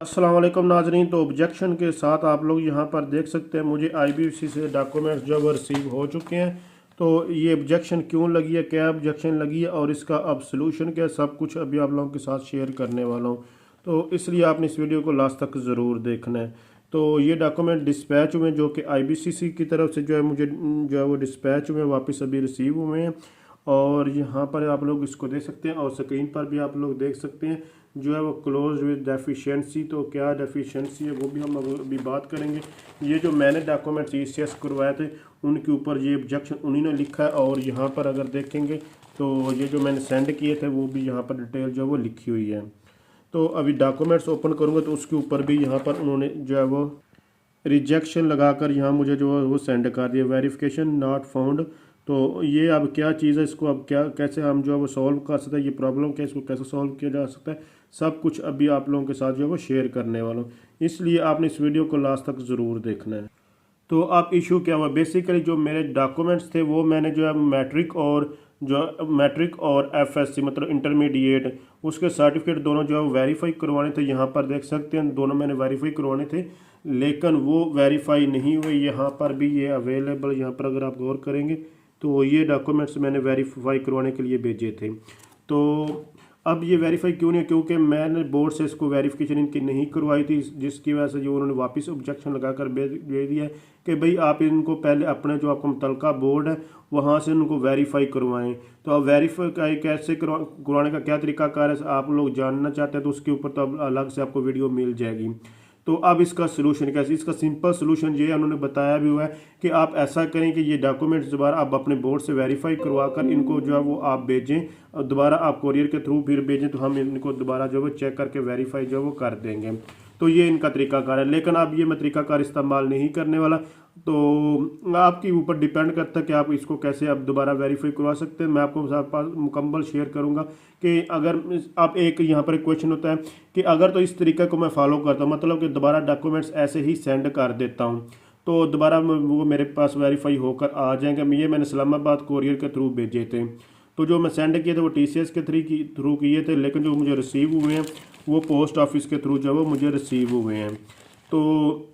अस्सलाम वालेकुम नाजरीन। तो ऑब्जेक्शन के साथ आप लोग यहाँ पर देख सकते हैं मुझे आईबीसी से डॉक्यूमेंट्स जो वो रिसीव हो चुके हैं। तो ये ऑब्जेक्शन क्यों लगी है, क्या ऑब्जेक्शन लगी है और इसका अब सलूशन क्या, सब कुछ अभी आप लोगों के साथ शेयर करने वाला हूँ। तो इसलिए आपने इस वीडियो को लास्ट तक ज़रूर देखना है। तो ये डॉक्यूमेंट डिस्पैच हुए जो कि आईबीसीसी की तरफ से जो है मुझे जो है वो डिस्पैच हुए वापस अभी रिसीव हुए हैं। और यहाँ पर आप लोग इसको देख सकते हैं और स्क्रीन पर भी आप लोग देख सकते हैं जो है वो क्लोज विद डेफिशिएंसी। तो क्या डेफिशिएंसी है वो भी हम अभी बात करेंगे। ये जो मैंने डॉक्यूमेंट्स ईसीएस करवाए थे उनके ऊपर ये ऑब्जेक्शन उन्हीं ने लिखा है। और यहाँ पर अगर देखेंगे तो ये जो मैंने सेंड किए थे वो भी यहाँ पर डिटेल जो है वो लिखी हुई है। तो अभी डॉक्यूमेंट्स ओपन करूँगा तो उसके ऊपर भी यहाँ पर उन्होंने जो है वो रिजेक्शन लगाकर यहाँ मुझे जो है वो सेंड कर दिया, वेरिफिकेशन नॉट फाउंड। तो ये अब क्या चीज़ है, इसको अब क्या कैसे हम जो है वो सॉल्व कर सकते हैं, ये प्रॉब्लम क्या, इसको कैसे सॉल्व किया जा सकता है, सब कुछ अभी आप लोगों के साथ जो है वो शेयर करने वाला हूँ। इसलिए आपने इस वीडियो को लास्ट तक ज़रूर देखना है। तो अब इशू क्या हुआ, बेसिकली जो मेरे डॉक्यूमेंट्स थे वो मैंने जो है मैट्रिक और एफएससी मतलब इंटरमीडिएट उसके सर्टिफिकेट दोनों जो है वेरीफाई करवाने थे। यहाँ पर देख सकते हैं दोनों मैंने वेरीफाई करवाने थे लेकिन वो वेरीफाई नहीं हुए। यहाँ पर भी ये अवेलेबल, यहाँ पर अगर आप गौर करेंगे तो ये डॉक्यूमेंट्स मैंने वेरीफाई करवाने के लिए भेजे थे। तो अब ये वेरीफाई क्यों नहीं, क्योंकि मैंने बोर्ड से इसको वेरिफिकेशन इनकी नहीं करवाई थी, जिसकी वजह से जो उन्होंने वापस ऑब्जेक्शन लगाकर भेज दिया है कि भाई आप इनको पहले अपने जो आपका मुतलका बोर्ड है वहाँ से उनको वेरीफाई करवाएं। तो अब वेरीफाई कैसे करवाने का क्या तरीकाकार है आप लोग जानना चाहते हैं तो उसके ऊपर तो अब अलग से आपको वीडियो मिल जाएगी। तो अब इसका सलूशन कैसे, इसका सिंपल सलूशन ये है, उन्होंने बताया भी हुआ है कि आप ऐसा करें कि ये डॉक्यूमेंट्स दोबारा आप अपने बोर्ड से वेरीफाई करवा कर इनको जो है वो आप भेजें, दोबारा आप कोरियर के थ्रू फिर भेजें तो हम इनको दोबारा जो है वो चेक करके वेरीफाई जो है वो कर देंगे। तो ये इनका तरीकाकार है, लेकिन अब ये मैं तरीकाकार इस्तेमाल नहीं करने वाला। तो आपके ऊपर डिपेंड करता है कि आप इसको कैसे आप दोबारा वेरीफाई करवा सकते हैं। मैं आपको पास मुकम्मल शेयर करूंगा कि अगर आप एक यहाँ पर एक क्वेश्चन होता है कि अगर तो इस तरीके को मैं फॉलो करता हूँ, मतलब कि दोबारा डॉक्यूमेंट्स ऐसे ही सेंड कर देता हूँ तो दोबारा वो मेरे पास वेरीफाई होकर आ जाएंगे। ये मैंने इस्लामाबाद कोरियर के थ्रू भेजे थे। तो जो मैं सेंड किए थे वो टीसीएस के थ्रू किए थे, लेकिन जो मुझे रिसीव हुए हैं वो पोस्ट ऑफिस के थ्रू जो है वो मुझे रिसीव हुए हैं। तो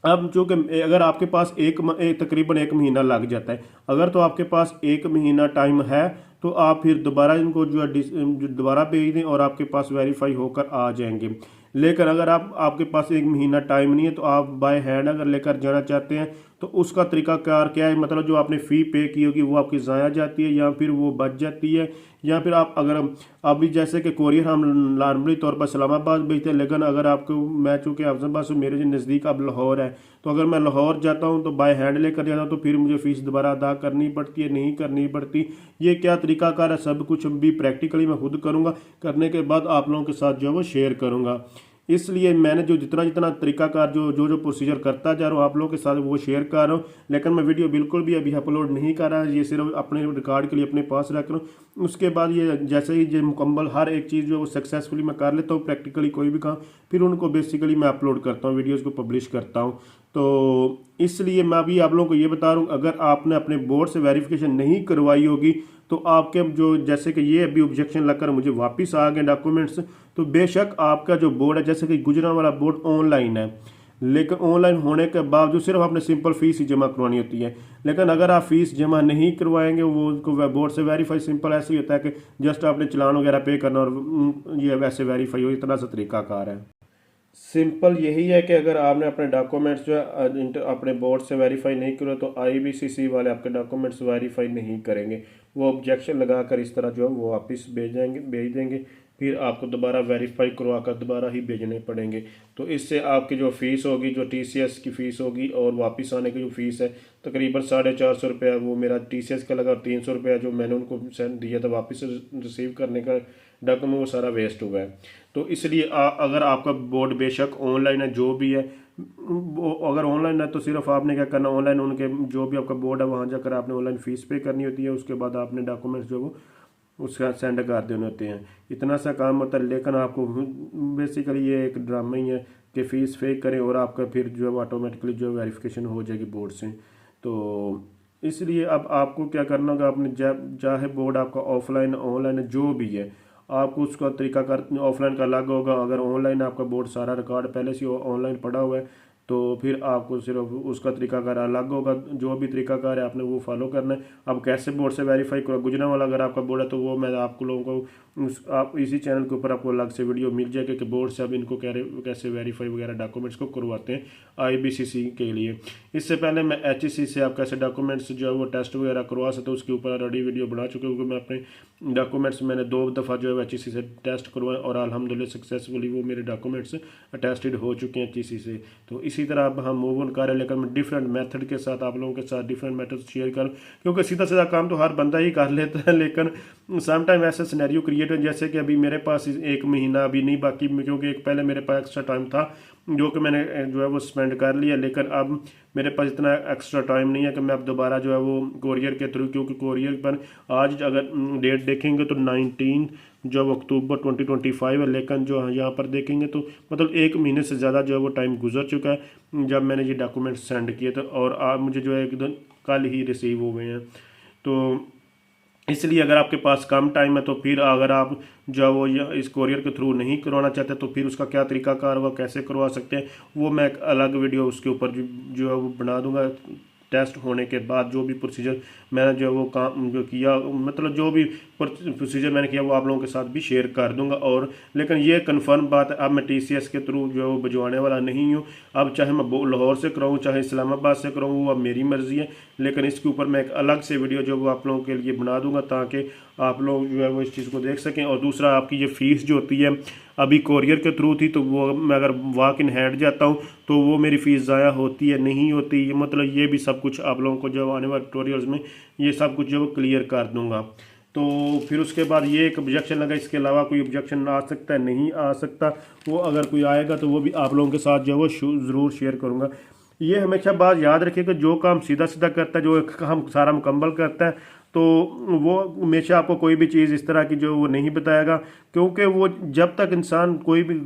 अब जो कि अगर आपके पास तकरीबन 1 महीना लग जाता है, अगर तो आपके पास 1 महीना टाइम है तो आप फिर दोबारा इनको जो है दोबारा भेज दें और आपके पास वेरीफाई होकर आ जाएंगे। लेकिन अगर आपके पास 1 महीना टाइम नहीं है तो आप बाय हैंड अगर लेकर जाना चाहते हैं तो उसका तरीकाकार क्या है, मतलब जो आपने फ़ी पे की होगी वो आपकी ज़ाया जाती है या फिर वो बच जाती है, या फिर आप अगर अभी जैसे कि कोरियर हम नॉर्मली तौर पर इस्लामाबाद भेजते हैं, लेकिन अगर आपको मैं चूँकि अफजलबाद से मेरे जो नज़दीक अब लाहौर है तो अगर मैं लाहौर जाता हूँ तो बाय हैंड लेकर जाता हूँ तो फिर मुझे फ़ीस दोबारा अदा करनी पड़ती है, नहीं करनी पड़ती। ये क्या तरीकाकार है सब कुछ भी प्रैक्टिकली मैं खुद करूँगा, करने के बाद आप लोगों के साथ जो है वो शेयर करूँगा। इसलिए मैंने जो जितना जितना तरीकाकार जो प्रोसीजर करता जा रहा हूँ आप लोगों के साथ वो शेयर कर रहा हूँ, लेकिन मैं वीडियो बिल्कुल भी अभी अपलोड नहीं कर रहा, ये सिर्फ अपने रिकॉर्ड के लिए अपने पास रख रहा हूँ। उसके बाद ये जैसे ही ये मुकम्मल हर एक चीज़ जो सक्सेसफुली मैं कर लेता हूँ प्रैक्टिकली कोई भी काम, फिर उनको बेसिकली मैं अपलोड करता हूँ, वीडियोज़ को पब्लिश करता हूँ। तो इसलिए मैं अभी आप लोगों को ये बता रहा हूँ अगर आपने अपने बोर्ड से वेरिफिकेशन नहीं करवाई होगी तो आपके जो जैसे कि ये अभी ऑब्जेक्शन लगकर मुझे वापस आ गए डॉक्यूमेंट्स, तो बेशक आपका जो बोर्ड है जैसे कि गुजरांवाला बोर्ड ऑनलाइन है, लेकिन ऑनलाइन होने के बावजूद सिर्फ आपने सिंपल फीस ही जमा करवानी होती है। लेकिन अगर आप फीस जमा नहीं करवाएंगे वो उनको बोर्ड से वेरीफाई सिंपल ऐसे ही होता है कि जस्ट आपने चलान वगैरह पे करना और ये वैसे वेरीफाई हो, इतना सा तरीकाकार है। सिंपल यही है कि अगर आपने अपने डॉक्यूमेंट्स जो है अपने बोर्ड से वेरीफाई नहीं करो तो आईबीसीसी वाले आपके डॉक्यूमेंट्स वेरीफाई नहीं करेंगे, वो ऑब्जेक्शन लगाकर इस तरह जो है वो वापस भेज देंगे, फिर आपको दोबारा वेरीफाई करवा कर दोबारा ही भेजने पड़ेंगे। तो इससे आपकी जो फ़ीस होगी, जो टीसीएस की फ़ीस होगी और वापस आने की जो फ़ीस है तकरीबन 450 रुपया वो मेरा टीसीएस का लगा, और 300 रुपया जो मैंने उनको सेंड दिया था वापस रिसीव करने का डॉक्यूमेंट वो सारा वेस्ट हुआ है। तो इसलिए अगर आपका बोर्ड बेशक ऑनलाइन है जो भी है वो अगर ऑनलाइन है तो सिर्फ आपने क्या करना, ऑनलाइन उनके जो भी आपका बोर्ड है वहाँ जाकर आपने ऑनलाइन फ़ीस पे करनी होती है, उसके बाद आपने डॉक्यूमेंट्स जो वो उसका सेंड कर देने होते हैं, इतना सा काम होता है। लेकिन आपको बेसिकली ये एक ड्रामा ही है कि फ़ीस पे करें और आपका फिर जो है ऑटोमेटिकली जो वेरिफिकेशन हो जाएगी बोर्ड से। तो इसलिए अब आपको क्या करना होगा, आपने चाहे बोर्ड आपका ऑफलाइन ऑनलाइन जो भी है आपको उसका तरीकाकार ऑफलाइन का अलग होगा। अगर ऑनलाइन आपका बोर्ड सारा रिकॉर्ड पहले से ऑनलाइन पड़ा हुआ है तो फिर आपको सिर्फ उसका तरीकाकार अलग होगा। जो भी तरीकाकार है आपने वो फॉलो करना है। अब कैसे बोर्ड से वेरीफाई करो, गुजरांवाला अगर आपका बोर्ड है तो वो मैं आपको लोगों को आप इसी चैनल के ऊपर आपको अलग से वीडियो मिल जाएगा कि बोर्ड से अब इनको कैसे वेरीफाई वगैरह डॉक्यूमेंट्स को करवाते हैं IBCC के लिए। इससे पहले मैं HEC से आप कैसे डॉक्यूमेंट्स जो है वो टेस्ट वगैरह करवा सकते हो उसके ऊपर ऑलरेडी वीडियो बना चुके हूँ। मैं अपने डॉक्यूमेंट्स मैंने 2 दफ़ा जो है HEC से टेस्ट करवाए और अल्हम्दुलिल्लाह सक्सेसफुली वो मेरे डॉक्यूमेंट्स अटेस्टेड हो चुके हैं HEC से। तो इसी तरह अब हम मूव ऑन कर रहे हैं, लेकिन मैं डिफरेंट मेथड के साथ आप लोगों के साथ डिफरेंट मेथड शेयर करूँ, क्योंकि सीधा सीधा काम तो हर बंदा ही कर लेता है, लेकिन सम टाइम ऐसा सिनेरियो क्रिएट हो जैसे कि अभी मेरे पास 1 महीना अभी नहीं बाकी, क्योंकि एक पहले मेरे पास एक्स्ट्रा टाइम था जो कि मैंने जो है वो स्पेंड कर लिया, लेकिन अब मेरे पास इतना एक्स्ट्रा टाइम नहीं है कि मैं अब दोबारा जो है वो कोरियर के थ्रू, क्योंकि कोरियर पर आज अगर डेट देखेंगे तो 19 जो अक्टूबर 2025 है, लेकिन जो यहाँ पर देखेंगे तो मतलब 1 महीने से ज़्यादा जो है वो टाइम गुजर चुका है जब मैंने ये डॉक्यूमेंट सेंड किए थे, और आप मुझे जो है एकदम कल ही रिसीव हो गए हैं। तो इसलिए अगर आपके पास कम टाइम है तो फिर अगर आप जो वो इस कोरियर के थ्रू नहीं करवाना चाहते तो फिर उसका क्या तरीकाकार हुआ, कैसे करवा सकते हैं, वो मैं एक अलग वीडियो उसके ऊपर जो है वो बना दूंगा। टेस्ट होने के बाद जो भी प्रोसीजर मैंने जो वो काम जो किया, मतलब जो भी प्रोसीजर मैंने किया वो आप लोगों के साथ भी शेयर कर दूंगा। और लेकिन ये कंफर्म बात है, अब मैं TCS के थ्रू जो भिजवाने वाला नहीं हूँ। अब चाहे मैं लाहौर से कराऊँ चाहे इस्लामाबाद से कराऊँ वो अब मेरी मर्ज़ी है, लेकिन इसके ऊपर मैं एक अलग से वीडियो जो वो आप लोगों के लिए बना दूंगा ताकि आप लोग जो है वो इस चीज़ को देख सकें। और दूसरा, आपकी ये फ़ीस जो होती है अभी कोरियर के थ्रू थी, तो वो मैं अगर वॉक इन हैंड जाता हूँ तो वो मेरी फ़ीस ज़ाया होती है नहीं होती, मतलब ये भी सब कुछ आप लोगों को जो आने वाले ट्यूटोरियल्स में ये सब कुछ जो वो क्लियर कर दूंगा। तो फिर उसके बाद ये एक ऑब्जेक्शन लगा, इसके अलावा कोई ऑब्जेक्शन आ सकता है नहीं आ सकता, वो अगर कोई आएगा तो वो भी आप लोगों के साथ जो वो ज़रूर शेयर करूँगा। ये हमेशा बात याद रखिए कि जो काम सीधा सीधा करता है, जो काम सारा मुकम्मल करता है, तो वो हमेशा आपको कोई भी चीज़ इस तरह की जो वो नहीं बताएगा, क्योंकि वो जब तक इंसान कोई भी,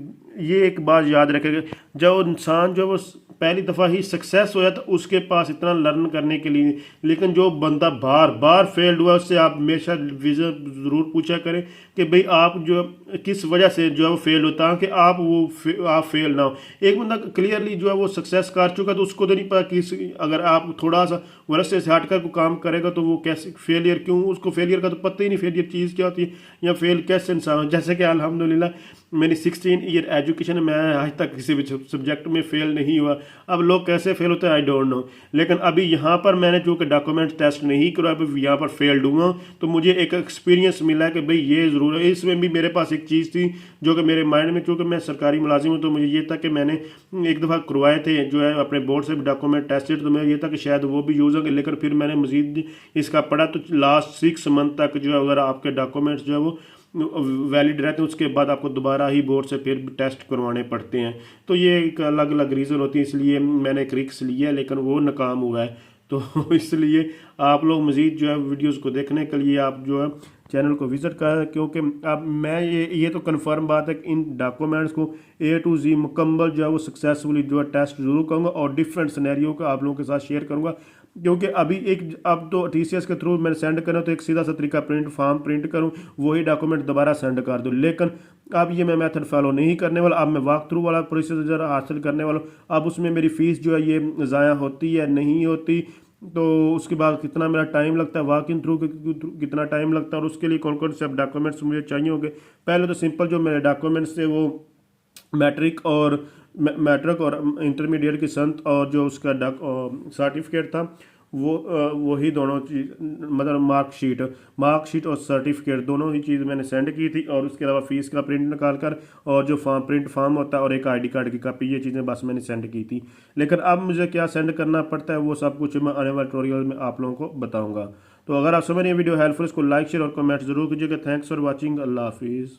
ये एक बात याद रखेगा, जब इंसान जो वो पहली दफ़ा ही सक्सेस हो जाता उसके पास इतना लर्न करने के लिए, लेकिन जो बंदा बार बार फेल्ड हुआ उससे आप हमेशा विजन ज़रूर पूछा करें कि भाई आप जो किस वजह से जो है वो फेल होता है, कि आप फेल ना हो। एक बंदा क्लियरली जो है वो सक्सेस कर चुका तो उसको तो नहीं पता कि अगर आप थोड़ा सा वर्ष से हटकर कोई काम करेगा तो वो कैसे फेलियर, क्यों उसको फेलियर का तो पता ही नहीं, फेलियर चीज़ क्या होती है या फेल कैसे इंसान हो। जैसे कि अल्हम्दुलिल्लाह मेरी 16 ईयर एजुकेशन में आज तक किसी भी सब्जेक्ट में फ़ेल नहीं हुआ। अब लोग कैसे फेल होते हैं आई डोंट नो, लेकिन अभी यहाँ पर मैंने जो कि डॉक्यूमेंट टेस्ट नहीं करा, अभी यहाँ पर फेल्ड हुआ तो मुझे एक एक्सपीरियंस मिला कि भाई ये ज़रूर है। इसमें भी मेरे पास एक चीज़ थी जो कि मेरे माइंड में, क्योंकि मैं सरकारी मुलाजिम हूँ, तो मुझे ये था कि मैंने एक दफ़ा करवाए थे जो है अपने बोर्ड से डॉक्यूमेंट टेस्टेड, तो मुझे ये था कि शायद वो भी यूज़ होंगे, लेकिन फिर मैंने मज़ीद इसका पढ़ा तो लास्ट 6 मंथ तक जो है अगर आपके डॉक्यूमेंट्स जो है वो वैलिड रहते हैं उसके बाद आपको दोबारा ही बोर्ड से फिर टेस्ट करवाने पड़ते हैं। तो ये एक अलग अलग रीज़न होती है, इसलिए मैंने एक रिस्क लिया लेकिन वो नाकाम हुआ है। तो इसलिए आप लोग मज़ीद जो है वीडियोस को देखने के लिए आप जो है चैनल को विज़िट करें, क्योंकि अब मैं ये तो कंफर्म बात है कि इन डॉक्यूमेंट्स को A to Z मुकम्मल जो है वो सक्सेसफुली जो है टेस्ट ज़रूर करूँगा और डिफरेंट सिनेरियो का आप लोगों के साथ शेयर करूँगा। क्योंकि अभी अब तो TCS के थ्रू मैंने सेंड करा तो एक सीधा सा तरीका फॉर्म प्रिंट करूँ वही डॉक्यूमेंट दोबारा सेंड कर दूँ, लेकिन अब ये मैं मेथड फॉलो नहीं करने वाला। अब मैं वॉक थ्रू वाला प्रोसीजर हासिल करने वाला हूँ। अब उसमें मेरी फ़ीस जो है ये ज़ाया होती है नहीं होती, तो उसके बाद कितना मेरा टाइम लगता है, वॉक इन थ्रू कितना टाइम लगता है और उसके लिए कौन कौन से डॉक्यूमेंट्स मुझे चाहिए होंगे। पहले तो सिंपल जो मेरे डॉक्यूमेंट्स थे वो मैट्रिक और इंटरमीडिएट की संत और जो उसका सर्टिफिकेट था वो वही दोनों चीज़, मतलब मार्कशीट और सर्टिफिकेट दोनों ही चीज़ मैंने सेंड की थी, और उसके अलावा फ़ीस का प्रिंट निकाल कर और जो प्रिंट फॉर्म होता है और एक ID कार्ड की कॉपी, ये चीज़ें बस मैंने सेंड की थी। लेकिन अब मुझे क्या सेंड करना पड़ता है वो सब कुछ मैं आने वाले ट्यूटोरियल में आप लोगों को बताऊँगा। तो अगर आप समझ रहे हैं वीडियो हेल्पफुल, इसको लाइक शेयर और कमेंट जरूर कीजिएगा। Thanks for watching. अल्लाह हाफिज़।